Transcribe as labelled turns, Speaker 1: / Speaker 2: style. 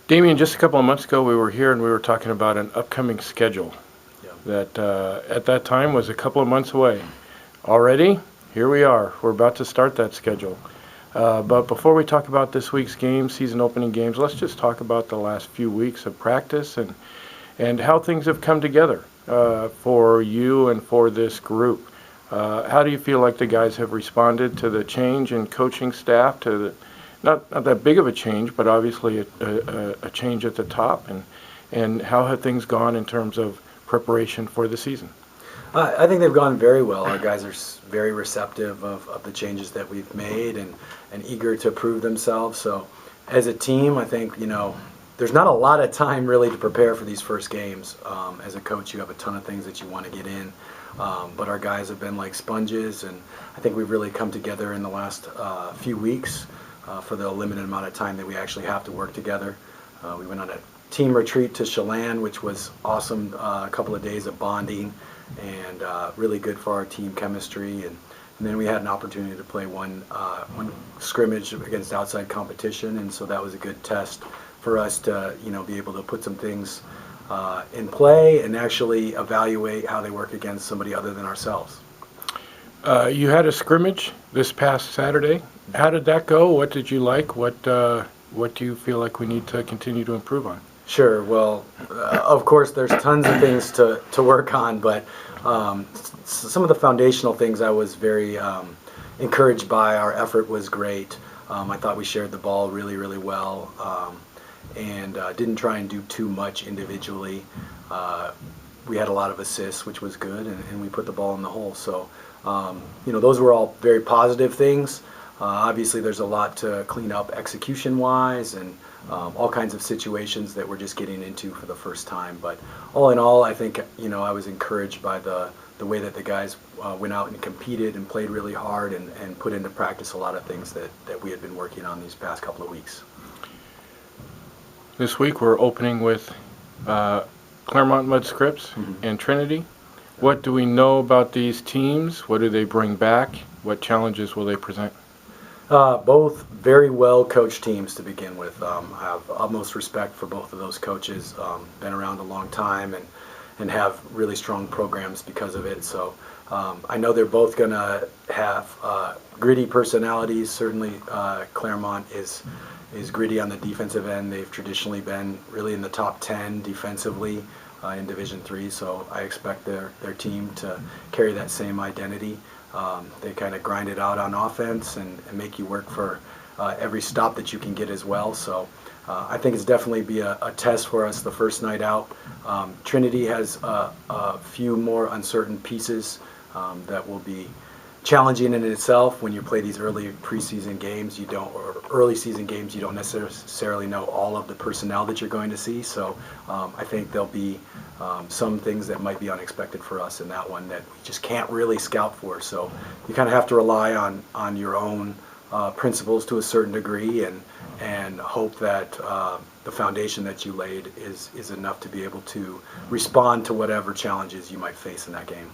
Speaker 1: Damion, just a couple of months ago we were here and we were talking about an upcoming schedule that at that time was a couple of months away. Already, here we are. We're about to start that schedule. But before we talk about this week's games, season opening games, let's just talk about the last few weeks of practice and how things have come together for you and for this group. How do you feel like the guys have responded to the change in coaching staff, to the not that big of a change, but obviously a change at the top, and how have things gone in terms of preparation for the season?
Speaker 2: I think they've gone very well. Our guys are very receptive of the changes that we've made and eager to prove themselves. So as a team, I think, there's not a lot of time really to prepare for these first games. As a coach, you have a ton of things that you want to get in. But our guys have been like sponges, and I think we've really come together in the last few weeks for the limited amount of time that we actually have to work together. We went on a team retreat to Chelan, which was awesome, a couple of days of bonding and really good for our team chemistry. And then we had an opportunity to play one scrimmage against outside competition, and so that was a good test for us to be able to put some things in play and actually evaluate how they work against somebody other than ourselves.
Speaker 1: You had a scrimmage this past Saturday. How did that go? What did you like? What do you feel like we need to continue to improve on?
Speaker 2: Sure. Well, of course, there's tons of things to work on, but some of the foundational things I was very encouraged by. Our effort was great. I thought we shared the ball really, really well, and didn't try and do too much individually. We had a lot of assists, which was good, and we put the ball in the hole. So, those were all very positive things. Obviously, there's a lot to clean up execution-wise and all kinds of situations that we're just getting into for the first time. But all in all, I think, I was encouraged by the way that the guys went out and competed and played really hard and put into practice a lot of things that we had been working on these past couple of weeks.
Speaker 1: This week we're opening with Claremont Mud Scripts and Trinity. What do we know about these teams? What do they bring back? What challenges will they present?
Speaker 2: Both very well coached teams to begin with. I have utmost respect for both of those coaches. Been around a long time and have really strong programs because of it. So I know they're both going to have gritty personalities. Certainly Claremont is gritty on the defensive end. They've traditionally been really in the top 10 defensively in Division III, so I expect their team to carry that same identity. They kind of grind it out on offense and make you work for every stop that you can get as well. So I think it's definitely be a test for us the first night out. Trinity has a few more uncertain pieces that will be challenging in itself. When you play these early preseason games, or early season games, you don't necessarily know all of the personnel that you're going to see. So I think there'll be some things that might be unexpected for us in that one that we just can't really scout for. So you kind of have to rely on your own principles to a certain degree and hope that the foundation that you laid is enough to be able to respond to whatever challenges you might face in that game.